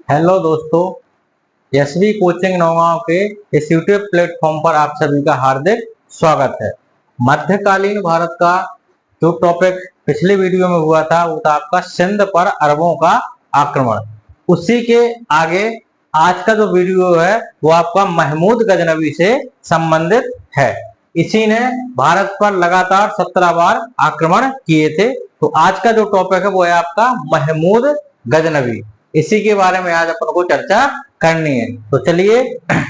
Hello दोस्तों, Yashvi coaching Naugaon के इस यूट्यूब प्लेटफॉर्म पर आप सभी का हार्दिक स्वागत है। मध्यकालीन भारत का जो टॉपिक पिछले वीडियो में हुआ था वो था आपका सिंध पर अरबों का आक्रमण। उसी के आगे आज का जो वीडियो है वो आपका महमूद गजनवी से संबंधित है। इसी ने भारत पर लगातार 17 बार आक्रमण किए थे। तो आज का जो टॉपिक है वो है आपका महमूद गजनवी। इसी के बारे में आज अपन को चर्चा करनी है। तो चलिए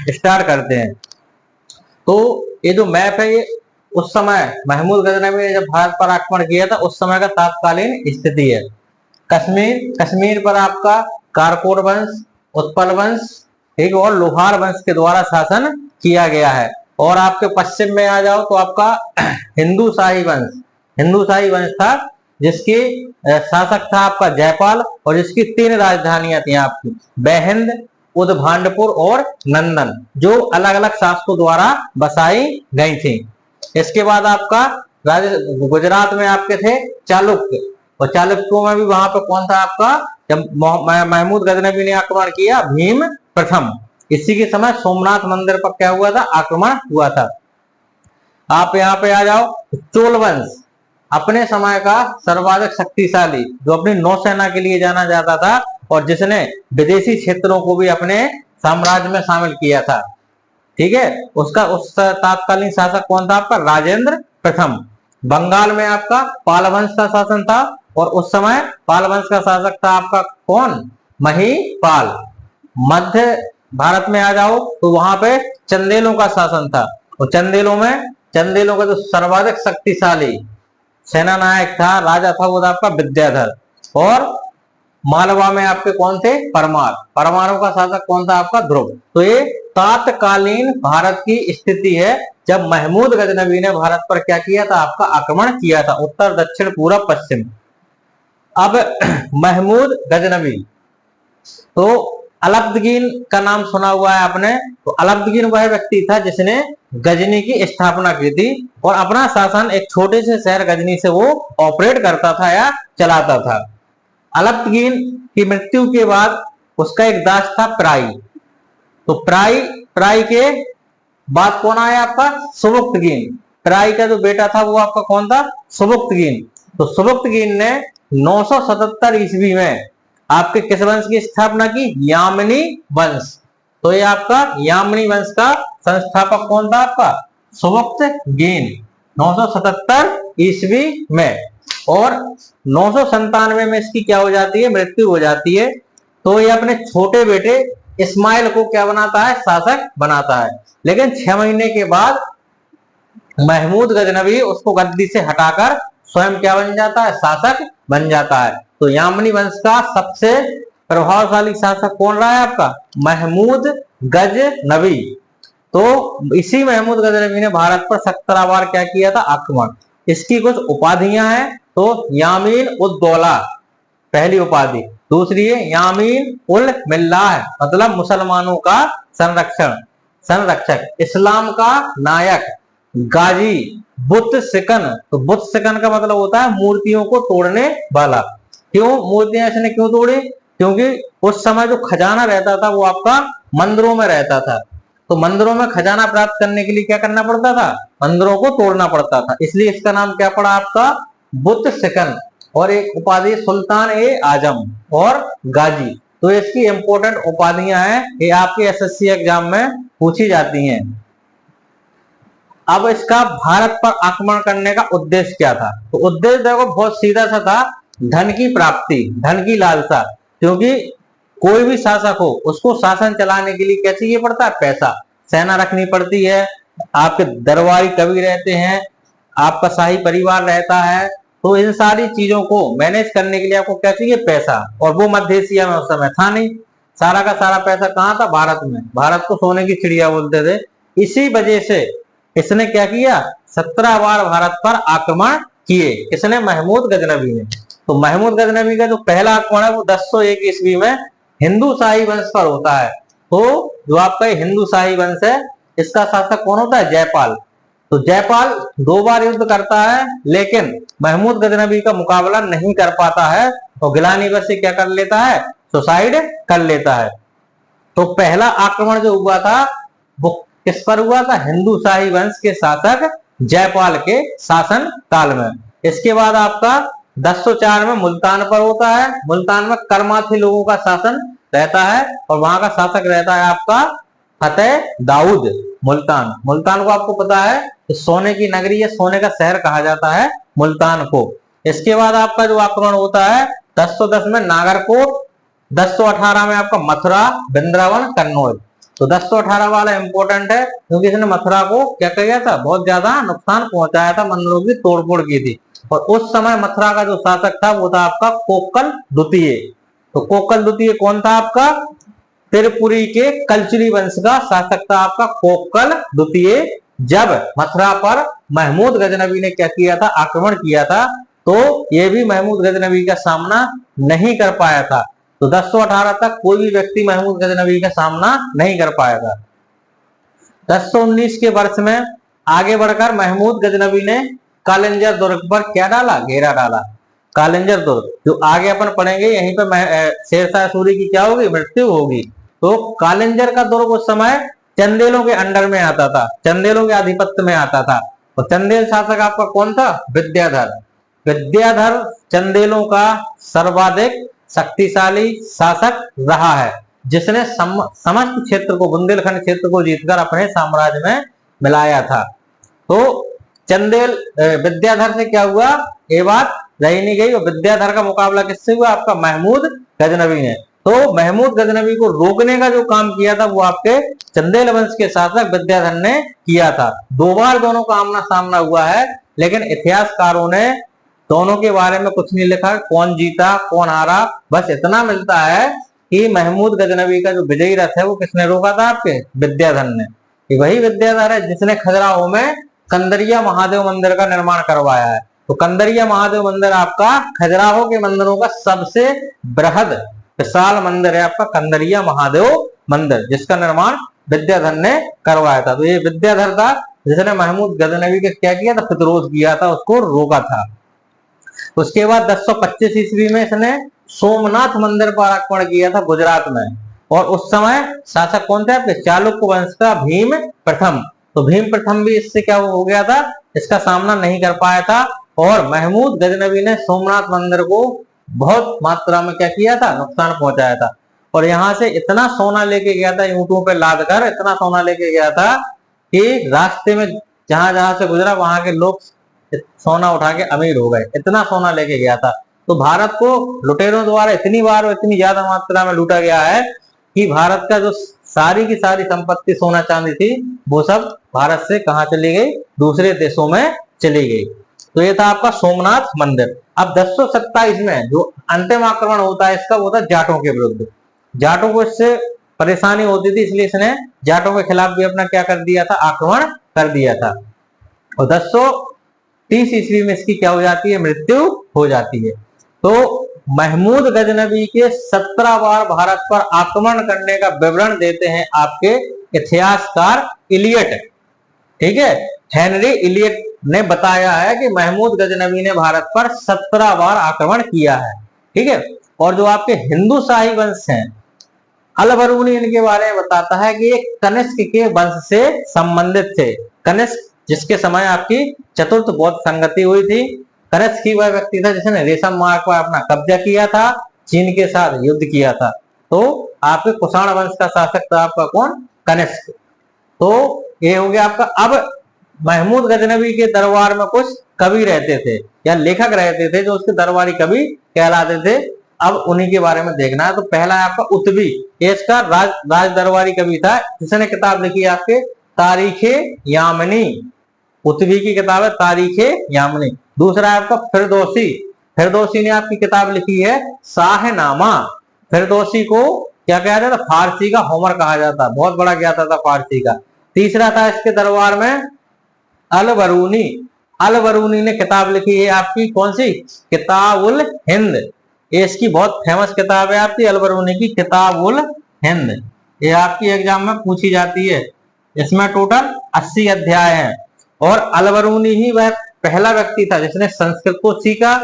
स्टार्ट करते हैं। तो ये जो मैप है ये उस समय महमूद गजनवी ने जब भारत पर आक्रमण किया था उस समय का तात्कालीन स्थिति है। कश्मीर पर आपका कारकोर वंश, उत्पल वंश, ठीक, और लोहार वंश के द्वारा शासन किया गया है। और आपके पश्चिम में आ जाओ तो आपका हिंदू शाही वंश था, जिसकी शासक था आपका जयपाल, और जिसकी 3 राजधानियां थी आपकी बेहिंद, उदभांडपुर और नंदन, जो अलग अलग शासकों द्वारा बसाई गई थी। इसके बाद आपका गुजरात में आपके थे चालुक्य, और चालुक्यों में भी वहां पर कौन था आपका, जब महमूद गजनवी ने आक्रमण किया, भीम प्रथम। इसी के समय सोमनाथ मंदिर पर क्या हुआ था, आक्रमण हुआ था। आप यहाँ पे आ जाओ, चोल वंश अपने समय का सर्वाधिक शक्तिशाली, जो अपनी नौसेना के लिए जाना जाता था और जिसने विदेशी क्षेत्रों को भी अपने साम्राज्य में शामिल किया था, ठीक है। उसका उस तात्कालीन शासक कौन था आपका, राजेंद्र प्रथम। बंगाल में आपका पाल वंश का शासन था, और उस समय पाल वंश का शासक था आपका कौन, महीपाल। मध्य भारत में आ जाओ तो वहां पे चंदेलों का शासन था, और चंदेलों का जो सर्वाधिक शक्तिशाली सेना नायक था, राजा था, वो था आपका विद्याधर। और मालवा में आपके कौन थे, परमारों का शासक कौन था आपका, ध्रुव। तो ये तात्कालीन भारत की स्थिति है जब महमूद गजनवी ने भारत पर क्या किया था, आपका आक्रमण किया था, उत्तर दक्षिण पूर्व पश्चिम। अब महमूद गजनवी, तो अलाउद्दीन का नाम सुना हुआ है आपने। तो अलाउद्दीन वह व्यक्ति था जिसने गजनी की स्थापना की थी, और अपना शासन एक छोटे से शहर गजनी से वो ऑपरेट करता था या चलाता था। अलाउद्दीन की मृत्यु के बाद उसका एक दास था प्राई। तो प्राई के बाद कौन आया आपका, सुबुक्तगीन। प्राई का जो बेटा था वो आपका कौन था, सुबुक्तगीन। तो सुबुक्तगीन ने 977 ईस्वी में आपके किस वंश की स्थापना की, यामिनी वंश। तो ये आपका यामिनी वंश का संस्थापक कौन था आपका, सुबुक्तगीन, 977 ईस्वी में। और 997 में इसकी क्या हो जाती है, मृत्यु हो जाती है। तो ये अपने छोटे बेटे इस्माइल को क्या बनाता है, शासक बनाता है। लेकिन 6 महीने के बाद महमूद गजनवी उसको गद्दी से हटाकर स्वयं क्या बन जाता है, शासक बन जाता है। तो यामिनी वंश का सबसे प्रभावशाली शासक कौन रहा है आपका, महमूद गजनवी। तो इसी महमूद गजनवी ने भारत पर 17 बार क्या किया था, आक्रमण। इसकी कुछ उपाधियां हैं। तो यामीन उद दौला पहली उपाधि, दूसरी है यामीन उल मिल्लाह, मतलब मुसलमानों का संरक्षक, इस्लाम का नायक, गाजी, बुत सिकन। तो बुत सिकन का मतलब होता है मूर्तियों को तोड़ने वाला। क्यों मूर्तियां इसने क्यों तोड़ी, क्योंकि उस समय जो खजाना रहता था वो आपका मंदिरों में रहता था। तो मंदिरों में खजाना प्राप्त करने के लिए क्या करना पड़ता था, मंदिरों को तोड़ना पड़ता था। इसलिए इसका नाम क्या पड़ा आपका, बुत सिकन। और एक उपाधि सुल्तान ए आजम और गाजी। तो इसकी इंपोर्टेंट उपाधियां हैं, ये आपके एसएससी एग्जाम में पूछी जाती हैं। अब इसका भारत पर आक्रमण करने का उद्देश्य क्या था, तो उद्देश्य देखो बहुत सीधा सा था, धन की प्राप्ति, धन की लालसा। क्योंकि कोई भी शासक हो उसको शासन चलाने के लिए क्या चाहिए पड़ता है, पैसा, सेना रखनी पड़ती है, आपके दरबारी कवि रहते हैं, आपका शाही परिवार रहता है। तो इन सारी चीजों को मैनेज करने के लिए आपको क्या चाहिए, पैसा। और वो मध्य एशिया में उस समय था नहीं, सारा का सारा पैसा कहाँ था, भारत में। भारत को सोने की चिड़िया बोलते थे। इसी वजह से इसने क्या किया, 17 बार भारत पर आक्रमण किए। इसने महमूद गजनवी ने। तो महमूद गजनवी का जो पहला आक्रमण है वो 1001 ईस्वी में हिंदू शाही वंश पर होता है। तो जो आपका हिंदू शाही वंश है इसका शासक कौन होता है, जयपाल। तो जयपाल 2 बार युद्ध करता है, लेकिन महमूद गजनवी का मुकाबला नहीं कर पाता है, और गिलानी वश से क्या कर लेता है, सुसाइड कर लेता है। तो पहला आक्रमण जो हुआ था वो किस पर हुआ था? हिंदू शाही वंश के शासक जयपाल के शासन काल में। इसके बाद आपका 1004 में मुल्तान पर होता है। मुल्तान में करमाथी लोगों का शासन रहता है और वहां का शासक रहता है आपका फतेह दाऊद। मुल्तान, मुल्तान को आपको पता है कि सोने की नगरी है, सोने का शहर कहा जाता है मुल्तान को। इसके बाद आपका जो आक्रमण होता है 1010 में नागरकोट, 1018 में आपका मथुरा, वृंदावन, कन्नौज। तो 1018 वाला इंपॉर्टेंट है क्योंकि इसने मथुरा को क्या किया था? बहुत ज्यादा नुकसान पहुंचाया था, मंदिरों की तोड़फोड़ की थी। और उस समय मथुरा का जो शासक था वो था आपका कोक्कल द्वितीय। तो कोक्कल द्वितीय कौन था आपका? त्रिपुरी के कलचुरी वंश का शासक था आपका कोक्कल द्वितीय। जब मथुरा पर महमूद गजनबी ने क्या किया था? आक्रमण किया था, तो ये भी महमूद गजनबी का सामना नहीं कर पाया था। तो 1018 तक कोई भी व्यक्ति महमूद गजनबी का सामना नहीं कर पाया था। 1019 के वर्ष में आगे बढ़कर महमूद गजनबी ने कालिंजर दुर्ग पर क्या डाला? घेरा डाला। कालिंजर दुर्ग जो आगे अपन पढ़ेंगे, यहीं पे शेरशाह सूरी की क्या होगी? मृत्यु होगी। तो कालिंजर का दुर्ग उस समय चंदेलों के अंडर में आता था, चंदेलों के आधिपत्य में आता था। और चंदेल शासक आपका कौन था? विद्याधर। विद्याधर चंदेलों का सर्वाधिक शक्तिशाली शासक रहा है, जिसने समस्त क्षेत्र को, बुंदेलखंड क्षेत्र को जीतकर अपने साम्राज्य में मिलाया था। तो चंदेल विद्याधर से क्या हुआ? ये बात रही नहीं गई। और विद्याधर का मुकाबला किससे हुआ? आपका महमूद गजनबी ने। तो महमूद गजनबी को रोकने का जो काम किया था वो आपके चंदेल वंश के शासक विद्याधर ने किया था। 2 बार दोनों का आमना सामना हुआ है, लेकिन इतिहासकारों ने दोनों के बारे में कुछ नहीं लिखा, कौन जीता कौन हारा। बस इतना मिलता है कि महमूद गजनबी का जो विजयी रथ है वो किसने रोका था? आपके विद्याधर ने। वही विद्याधर है जिसने खजुराहो में कंदरिया महादेव मंदिर का निर्माण करवाया है। तो कंदरिया महादेव मंदिर आपका खजुराहो के मंदिरों का सबसे बृहद विशाल मंदिर है आपका कंदरिया महादेव मंदिर, जिसका निर्माण विद्याधर ने करवाया था। तो ये विद्याधर था जिसने महमूद गजनबी के क्या किया था? प्रतिरोध किया था, उसको रोका था। उसके बाद 1025 ईस्वी में इसने सोमनाथ मंदिर पर आक्रमण किया था गुजरात में। और उस समय शासक कौन थे आपके? चालुक्य वंश का भीम प्रथम। तो भीम प्रथम भी इससे क्या हो गया था? इसका सामना नहीं कर पाया था। और महमूद गजनबी ने सोमनाथ मंदिर को बहुत मात्रा में क्या किया था? नुकसान पहुंचाया था। और यहां से इतना सोना लेके गया था, ऊंटों पे लाद कर इतना सोना लेके गया था कि रास्ते में जहां जहां से गुजरा वहां के लोग सोना उठा के अमीर हो गए, इतना सोना लेके गया था। तो भारत को लुटेरों द्वारा इतनी बार और इतनी ज्यादा मात्रा में लूटा गया है कि भारत का जो सारी की सारी संपत्ति सोना चांदी थी वो सब भारत से कहां चली गई? दूसरे देशों में चली गई। तो ये था आपका सोमनाथ मंदिर। अब 1027 में जो अंतिम आक्रमण होता है इसका, वो था जाटों के विरुद्ध। जाटों को इससे परेशानी होती थी, इसलिए इसने जाटों के खिलाफ भी अपना क्या कर दिया था? आक्रमण कर दिया था। और 1030 ईस्वी में इसकी क्या हो जाती है? मृत्यु हो जाती है। तो महमूद गजनबी के 17 बार भारत पर आक्रमण करने का विवरण देते हैं आपके इतिहासकार इलियट। ठीक है, हेनरी इलियट ने बताया है कि महमूद गजनबी ने भारत पर 17 बार आक्रमण किया है। ठीक है, और जो आपके हिंदू शाही वंश हैं, अल-बरूनी इनके बारे में बताता है कि ये कनिष्क के वंश से संबंधित थे। कनिष्क जिसके समय आपकी चतुर्थ बौद्ध संगति हुई थी। कनिष्क ही वह व्यक्ति था जिसने रेशम मार्ग पर अपना कब्जा किया था, चीन के साथ युद्ध किया था। तो आपके कुषाण वंश का शासक था आपका कौन? कनिष्क। तो ये हो गया आपका। अब महमूद गजनबी के दरबार में कुछ कवि रहते थे या लेखक रहते थे जो उसके दरबारी कवि कहलाते थे। अब उन्हीं के बारे में देखना है। तो पहला है आपका उत्बी, ये इसका राज दरबारी कवि था जिसने किताब लिखी है आपके तारीखे यामिनी। उत्बी की किताब है तारीखे यामिनी। दूसरा है आपका फिरदौसी। फिरदौसी ने आपकी किताब लिखी है शाहनामा। फिरदौसी को क्या कहा जाता? फारसी का होमर कहा जाता, बहुत बड़ा ज्ञाता था फारसी का। तीसरा था इसके दरबार में अल-बरूनी। अल-बरूनी ने किताब लिखी है आपकी कौन सी? किताबुल हिंद। ये इसकी बहुत फेमस किताब है आपकी अल-बरूनी की किताबुल हिंद। ये आपकी एग्जाम में पूछी जाती है। इसमें टोटल 80 अध्याय हैं। और अल-बरूनी ही वह पहला व्यक्ति था जिसने संस्कृत को सीखा,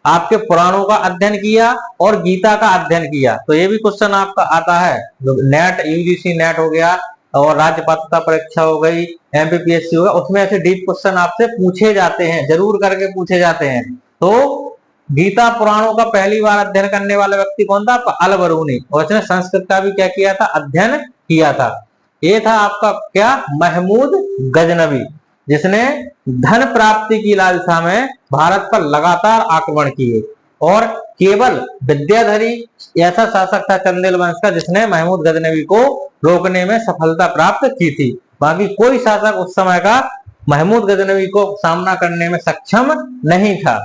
आपके पुराणों का अध्ययन किया और गीता का अध्ययन किया। तो ये भी क्वेश्चन आपका आता है। नेट, यूजीसी नेट हो गया और राज्य पात्रता परीक्षा हो गई, एमपीपीएससी हो गया, उसमें ऐसे डीप क्वेश्चन आपसे पूछे जाते हैं, जरूर करके पूछे जाते हैं। तो गीता पुराणों का पहली बार अध्ययन करने वाला व्यक्ति कौन था? अल बरूनी। और इसने संस्कृत का भी क्या किया था? अध्ययन किया था। ये था आपका क्या? महमूद गजनवी, जिसने धन प्राप्ति की लालसा में भारत पर लगातार आक्रमण किए। और केवल विद्याधरी ऐसा शासक था चंदेल वंश का जिसने महमूद गजनवी को रोकने में सफलता प्राप्त की थी। बाकी कोई शासक उस समय का महमूद गजनवी को सामना करने में सक्षम नहीं था।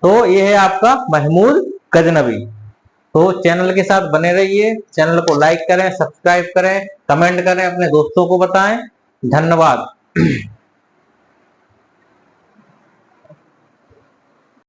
तो यह है आपका महमूद गजनवी। तो चैनल के साथ बने रहिए, चैनल को लाइक करें, सब्सक्राइब करें, कमेंट करें, अपने दोस्तों को बताएं। धन्यवाद।